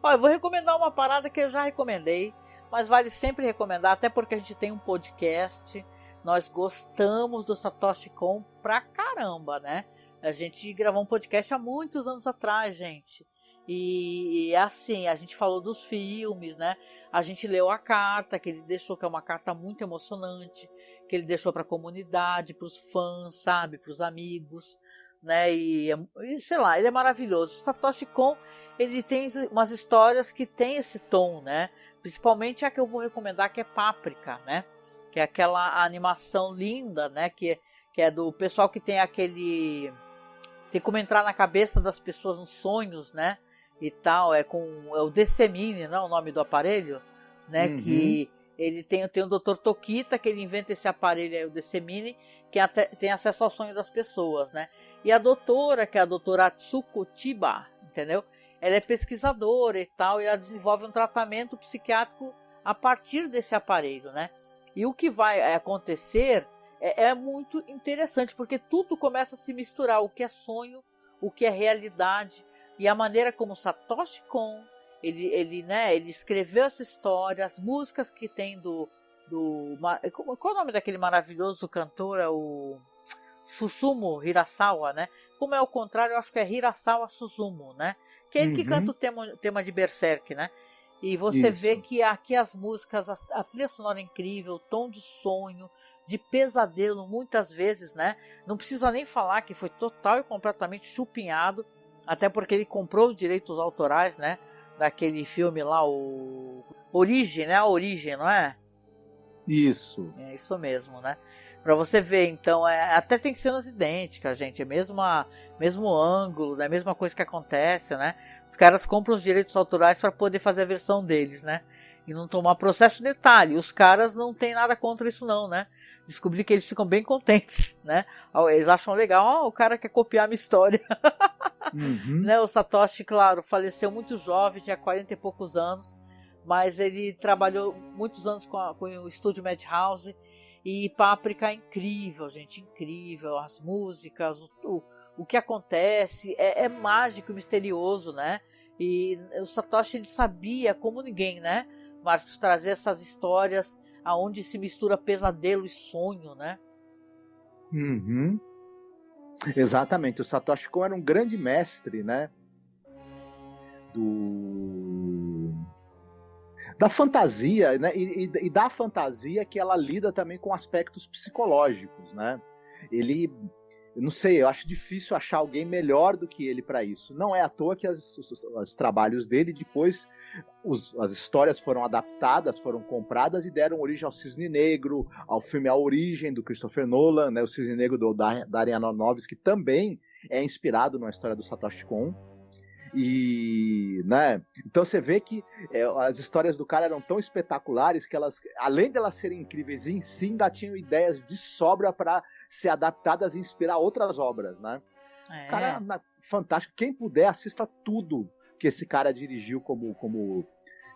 Eu vou recomendar uma parada que eu já recomendei, mas vale sempre recomendar, até porque a gente tem um podcast, nós gostamos do Satoshi Kon pra caramba, né? A gente gravou um podcast há muitos anos atrás, gente. E assim, a gente falou dos filmes, né? A gente leu a carta que ele deixou, que é uma carta muito emocionante, que ele deixou para a comunidade, para os fãs, sabe? Para os amigos, né? E sei lá, ele é maravilhoso. O Satoshi Kon, ele tem umas histórias que tem esse tom, né? Principalmente a que eu vou recomendar, que é Páprica, né? Que é aquela animação linda, né? Que é do pessoal que tem aquele... Tem como entrar na cabeça das pessoas nos sonhos, né? E tal, é o Decemine, não é o nome do aparelho, né? Uhum. Que ele tem o Dr. Tokita, que ele inventa esse aparelho aí, o Decemine, que tem acesso ao sonho das pessoas, né? E a doutora, que é a doutora Atsuko Chiba, entendeu? Ela é pesquisadora e tal, e ela desenvolve um tratamento psiquiátrico a partir desse aparelho, né? E o que vai acontecer é muito interessante, porque tudo começa a se misturar, o que é sonho, o que é realidade, e a maneira como Satoshi Kon, ele escreveu essa história, as músicas que tem qual é o nome daquele maravilhoso cantor? É o Susumu Hirasawa, né? Como é o contrário, eu acho que é Hirasawa Suzumu, né? Que é ele que canta o tema de Berserk, né? E você vê que aqui as músicas, a trilha sonora é incrível, o tom de sonho, de pesadelo, muitas vezes, né? Não precisa nem falar que foi total e completamente chupinhado, até porque ele comprou os direitos autorais, né? Daquele filme lá, o Origem, né? A Origem, não é? Isso. É isso mesmo, né? Pra você ver, então, até tem cenas idênticas, gente. É mesmo ângulo, é a mesma coisa que acontece, né? Os caras compram os direitos autorais para poder fazer a versão deles, né? E não tomar processo de detalhe. Os caras não tem nada contra isso não, né? Descobri que eles ficam bem contentes, né? Eles acham legal, o cara quer copiar a minha história. Né? O Satoshi, claro, faleceu muito jovem, tinha 40 e poucos anos, mas ele trabalhou muitos anos com o estúdio Madhouse, e Páprica é incrível, gente, incrível, as músicas, o que acontece, é mágico e misterioso, né? E o Satoshi, ele sabia, como ninguém, né, Marcos, trazer essas histórias aonde se mistura pesadelo e sonho, né? Uhum. Exatamente, o Satoshi Kon era um grande mestre, né? Da fantasia, né? E da fantasia que ela lida também com aspectos psicológicos, né? Eu não sei, eu acho difícil achar alguém melhor do que ele para isso. Não é à toa que os trabalhos dele depois, as histórias foram adaptadas, foram compradas e deram origem ao Cisne Negro, ao filme A Origem, do Christopher Nolan, né? O Cisne Negro do Darren Aronofsky, que também é inspirado na história do Satoshi Kon. E, né? Então você vê que as histórias do cara eram tão espetaculares que elas, além de elas serem incríveis em si, ainda tinham ideias de sobra para ser adaptadas e inspirar outras obras, né? Cara, fantástico. Quem puder, assista tudo que esse cara dirigiu, como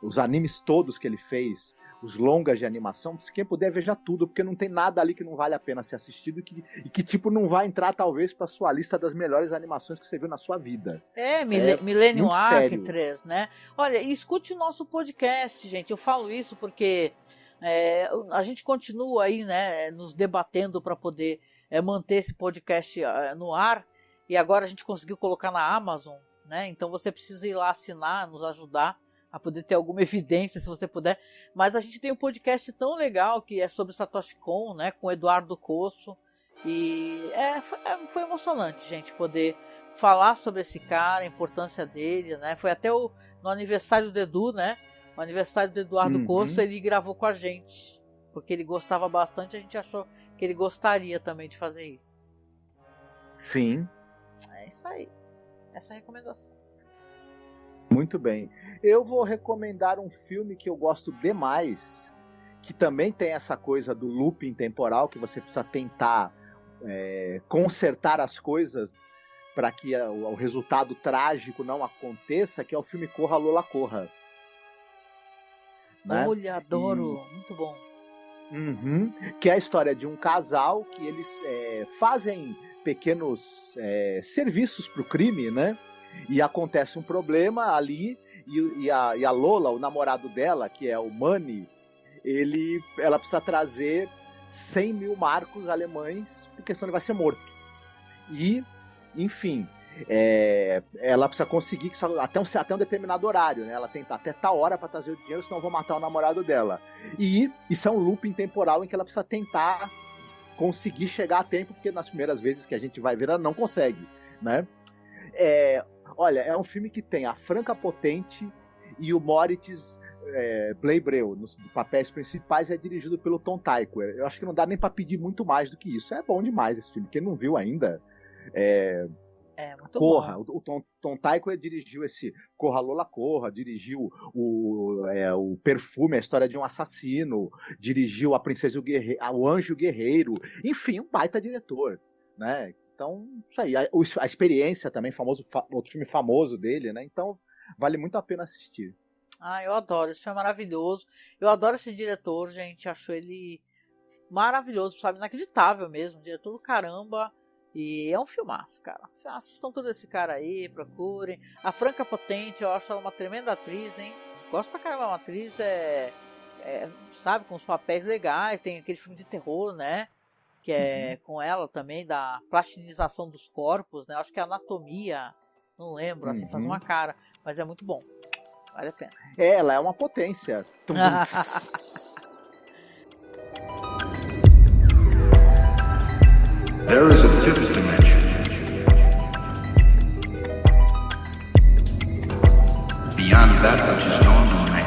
os animes todos que ele fez, os longas de animação. Quem puder, veja tudo, porque não tem nada ali que não vale a pena ser assistido e que tipo, não vai entrar, talvez, para sua lista das melhores animações que você viu na sua vida. Millennium Arc 3, né? Olha, e escute o nosso podcast, gente. Eu falo isso porque a gente continua aí, né, nos debatendo para poder manter esse podcast no ar. E agora a gente conseguiu colocar na Amazon, né? Então você precisa ir lá assinar, nos ajudar a poder ter alguma evidência, se você puder. Mas a gente tem um podcast tão legal que é sobre Satoshi Kon, né, com o Eduardo Cosso. E foi emocionante, gente, poder falar sobre esse cara, a importância dele, né? Foi até no aniversário do Edu, né? O aniversário do Eduardo Cosso, ele gravou com a gente, porque ele gostava bastante, a gente achou que ele gostaria também de fazer isso. Sim. É isso aí. Essa é a recomendação. Muito bem. Eu vou recomendar um filme que eu gosto demais, que também tem essa coisa do looping temporal, que você precisa tentar consertar as coisas para que o resultado trágico não aconteça, que é o filme Corra, Lola, Corra. Né? Olha, adoro. Muito bom. Que é a história de um casal que eles fazem pequenos serviços para o crime, né? E acontece um problema ali e a Lola, o namorado dela, que é o Manny, ela precisa trazer 100 mil marcos alemães, porque senão ele vai ser morto. E, enfim, ela precisa conseguir até um determinado horário, né? Ela tem até tal hora para trazer o dinheiro, senão eu vou matar o namorado dela. E isso é um looping temporal em que ela precisa tentar conseguir chegar a tempo, porque nas primeiras vezes que a gente vai ver, ela não consegue, né? Olha, é um filme que tem a Franca Potente e o Moritz Bleibtreu nos papéis principais, é dirigido pelo Tom Tykwer. Eu acho que não dá nem para pedir muito mais do que isso. É bom demais esse filme. Quem não viu ainda, muito Corra. bom. O Tom Tykwer dirigiu esse Corra Lola Corra, dirigiu o Perfume, a história de um assassino, dirigiu A Princesa e o Guerreiro, o Anjo e o Guerreiro, enfim, um baita diretor, né? Então, isso aí. A Experiência também, outro filme famoso dele, né? Então, vale muito a pena assistir. Eu adoro, esse filme é maravilhoso. Eu adoro esse diretor, gente. Acho ele maravilhoso, sabe? Inacreditável mesmo. Diretor do caramba. E é um filmaço, cara. Assistam todo esse cara aí, procurem. A Franca Potente, eu acho ela uma tremenda atriz, hein? Gosto pra caramba, uma atriz, sabe, com os papéis legais. Tem aquele filme de terror, né? Que é com ela também, da plastinização dos corpos, né? Acho que é Anatomia, não lembro, assim, faz uma cara. Mas é muito bom. Vale a pena. Ela é uma potência. There is a fifth dimension. Beyond that which is known to man.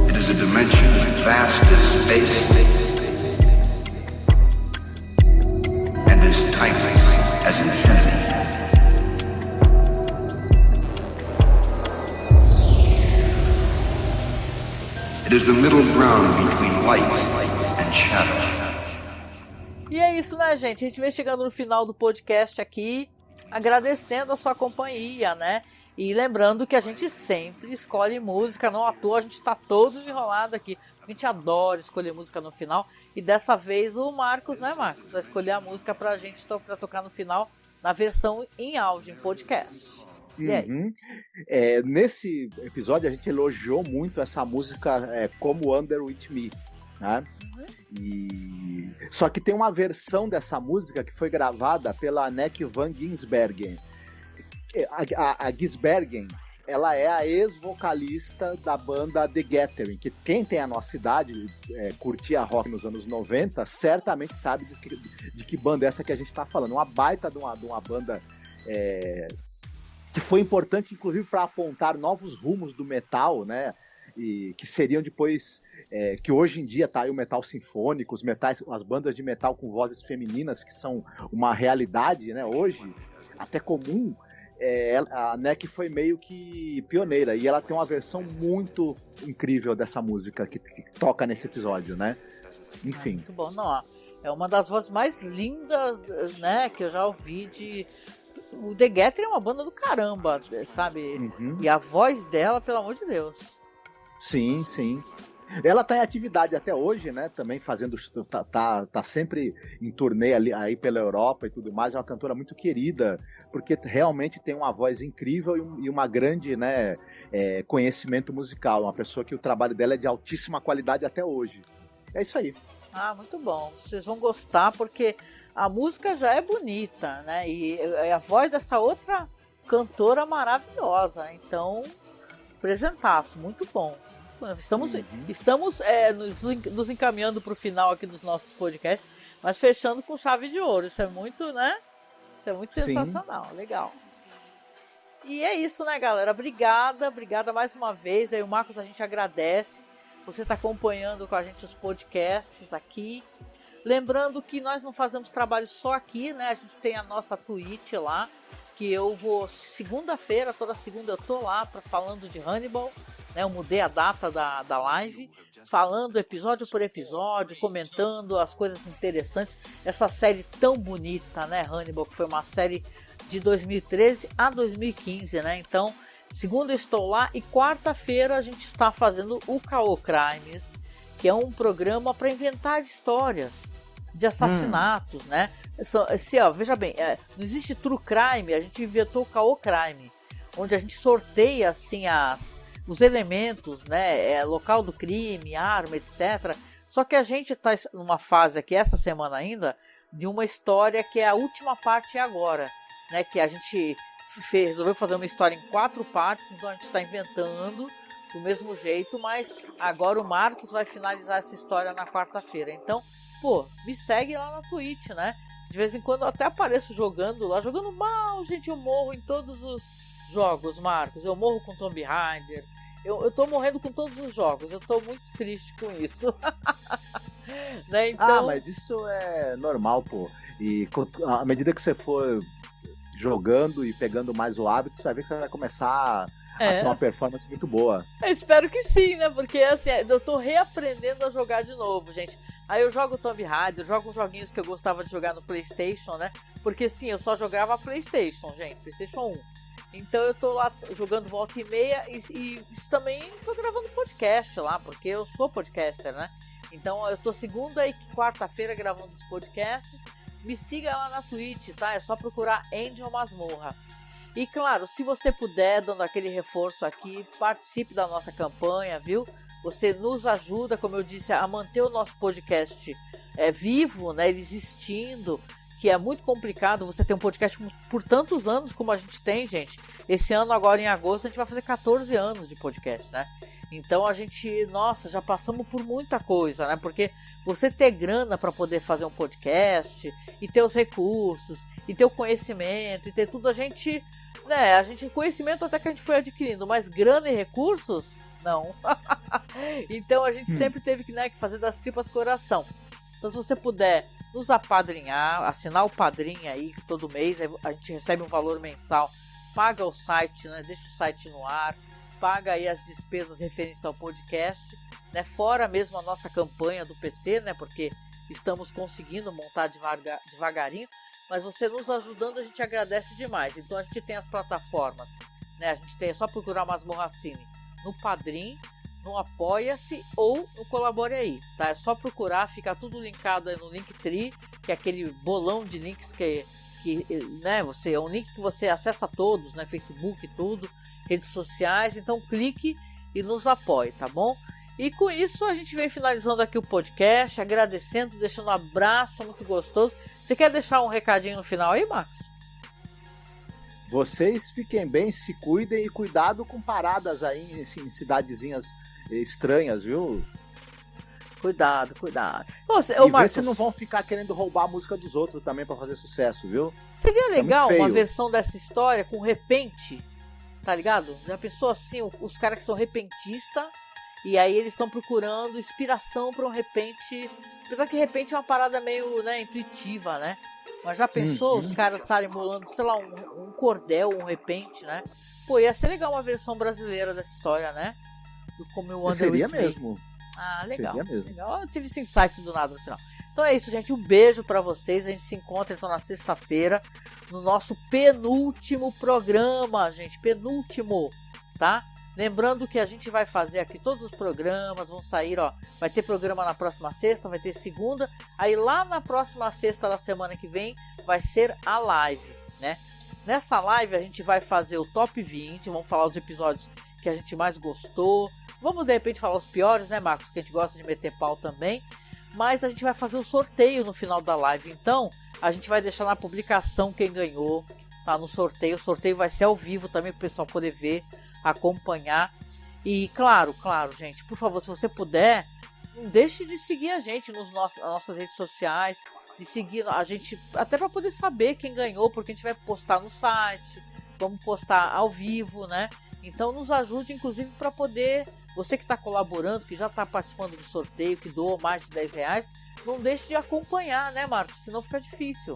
It is a dimension vast as space and as timeless as infinity. It is the middle ground between light and shadow. E é isso, né, gente? A gente vem chegando no final do podcast aqui, agradecendo a sua companhia, né? E lembrando que a gente sempre escolhe música, não à toa, a gente tá todos enrolados aqui. A gente adora escolher música no final. E dessa vez o Marcos, né, Marcos? Vai escolher a música pra gente pra tocar no final, na versão em áudio, em podcast. Nesse episódio a gente elogiou muito essa música como Under With Me, né? Só que tem uma versão dessa música que foi gravada pela Anneke van Giersbergen. A Giersbergen, ela é a ex-vocalista da banda The Gathering, que quem tem a nossa idade, curtia rock nos anos 90, certamente sabe de que banda é essa que a gente está falando. Uma baita de uma banda que foi importante, inclusive, para apontar novos rumos do metal, né? E que seriam depois, que hoje em dia tá aí o metal sinfônico, as bandas de metal com vozes femininas, que são uma realidade, né? Hoje, até comum. A Anneke foi meio que pioneira, e ela tem uma versão muito incrível dessa música que toca nesse episódio, né? Enfim. Muito bom, não, é uma das vozes mais lindas, né, que eu já ouvi O The Gathering é uma banda do caramba, sabe? E a voz dela, pelo amor de Deus. Sim, sim. Ela tá em atividade até hoje, né? Também fazendo. Tá sempre em turnê aí pela Europa e tudo mais. É uma cantora muito querida, porque realmente tem uma voz incrível e uma grande, né, conhecimento musical. Uma pessoa que o trabalho dela é de altíssima qualidade até hoje. É isso aí. Muito bom. Vocês vão gostar, porque a música já é bonita, né? E a voz dessa outra cantora maravilhosa. Então, presentaço, muito bom. Estamos nos encaminhando para o final aqui dos nossos podcasts, mas fechando com chave de ouro. Isso é muito, né? Isso é muito sensacional, legal. E é isso, né, galera? Obrigada mais uma vez. Daí o Marcos, a gente agradece. Você está acompanhando com a gente os podcasts aqui. Lembrando que nós não fazemos trabalho só aqui, né? A gente tem a nossa Twitch lá, que eu vou segunda-feira, toda segunda eu tô lá falando de Hannibal, né? Eu mudei a data da live, falando episódio por episódio, comentando as coisas interessantes. Essa série tão bonita, né, Hannibal, que foi uma série de 2013 a 2015, né? Então, segunda eu estou lá e quarta-feira a gente está fazendo o Caô Crimes, que é um programa para inventar histórias de assassinatos, né? Veja bem, não existe true crime, a gente inventou o Caô Crime, onde a gente sorteia assim os elementos, né? Local do crime, arma, etc., Só que a gente está numa fase aqui, essa semana ainda, de uma história que é a última parte agora, né? Que a gente resolveu fazer uma história em 4 partes, então a gente está inventando do mesmo jeito, mas agora o Marcos vai finalizar essa história na quarta-feira. Então, me segue lá na Twitch, né? De vez em quando eu até apareço jogando lá, jogando mal, gente, eu morro em todos os jogos, Marcos. Eu morro com Tomb Raider, eu tô morrendo com todos os jogos, eu tô muito triste com isso. Né? Então... mas isso é normal, pô. E à medida que você for jogando e pegando mais o hábito, você vai ver que você vai começar a ter uma performance muito boa. Eu espero que sim, né? Porque assim, eu tô reaprendendo a jogar de novo, gente. Aí eu jogo Tomb Raider, jogo uns joguinhos que eu gostava de jogar no PlayStation, né? Porque sim, eu só jogava PlayStation, gente, PlayStation 1. Então eu tô lá jogando volta e meia e também tô gravando podcast lá, porque eu sou podcaster, né? Então eu tô segunda e quarta-feira gravando os podcasts. Me siga lá na Twitch, tá? É só procurar Angel Masmorra. E claro, se você puder, dando aquele reforço aqui, participe da nossa campanha, viu? Você nos ajuda, como eu disse, a manter o nosso podcast vivo, né? Ele existindo, que é muito complicado você ter um podcast por tantos anos como a gente tem, gente. Esse ano, agora em agosto, a gente vai fazer 14 anos de podcast, né? Então a gente, já passamos por muita coisa, né? Porque você ter grana para poder fazer um podcast e ter os recursos e ter o conhecimento e ter tudo, a gente, conhecimento até que a gente foi adquirindo, mas grana e recursos, não. Então a gente sempre teve que fazer das tripas coração. Então se você puder nos apadrinhar, assinar o padrinho aí todo mês, a gente recebe um valor mensal, paga o site, né? Deixa o site no ar, paga aí as despesas referentes ao podcast, né? Fora mesmo a nossa campanha do PC, né? Porque estamos conseguindo montar devagarinho, mas você nos ajudando, a gente agradece demais. Então a gente tem as plataformas, né? A gente tem, é só procurar Masmorra Cine no Padrim, no Apoia-se ou no Colabore Aí, tá? É só procurar, fica tudo linkado aí no Linktree, que é aquele bolão de links que né, é um link que você acessa todos, né? Facebook e tudo, redes sociais, então clique e nos apoie, tá bom? E com isso a gente vem finalizando aqui o podcast, agradecendo, deixando um abraço muito gostoso. Você quer deixar um recadinho no final aí, Marcos? Vocês fiquem bem, se cuidem e cuidado com paradas aí em cidadezinhas estranhas, viu? Cuidado. E Marcos, vê se não vão ficar querendo roubar a música dos outros também pra fazer sucesso, viu? Seria legal uma versão dessa história com repente, tá ligado? Já pensou assim, os caras que são repentistas, e aí eles estão procurando inspiração para um repente, apesar que repente é uma parada meio, né, intuitiva, né? Mas já pensou os caras estarem bolando, sei lá, um cordel, um repente, né? Pô, ia ser legal uma versão brasileira dessa história, né? Do Como Eu Ando. Seria mesmo. Ah, legal. Seria mesmo. Legal. Eu tive esse insight do nada no final. Então é isso, gente. Um beijo pra vocês. A gente se encontra então na sexta-feira no nosso penúltimo programa, gente. Penúltimo, tá? Lembrando que a gente vai fazer aqui todos os programas, vão sair, ó. Vai ter programa na próxima sexta, vai ter segunda. Aí lá na próxima sexta da semana que vem vai ser a live, né? Nessa live a gente vai fazer o top 20, vamos falar os episódios que a gente mais gostou. Vamos de repente falar os piores, né, Marcos? Que a gente gosta de meter pau também. Mas a gente vai fazer o sorteio no final da live. Então a gente vai deixar na publicação quem ganhou, tá? No sorteio. O sorteio vai ser ao vivo também para o pessoal poder ver, acompanhar. E claro, gente, por favor, se você puder, não deixe de seguir a gente nas nossas redes sociais, de seguir a gente, até para poder saber quem ganhou, porque a gente vai postar no site, vamos postar ao vivo, né? Então nos ajude, inclusive, para poder, você que está colaborando, que já está participando do sorteio, que doou mais de R$10, não deixe de acompanhar, né, Marcos? Senão fica difícil,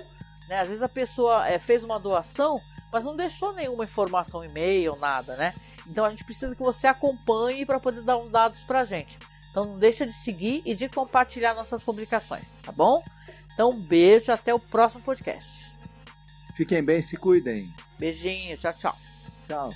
né? Às vezes a pessoa fez uma doação, mas não deixou nenhuma informação, e-mail, nada, né? Então a gente precisa que você acompanhe para poder dar os dados pra gente. Então não deixa de seguir e de compartilhar nossas publicações, tá bom? Então um beijo, até o próximo podcast. Fiquem bem, se cuidem. Beijinho, tchau. Tchau.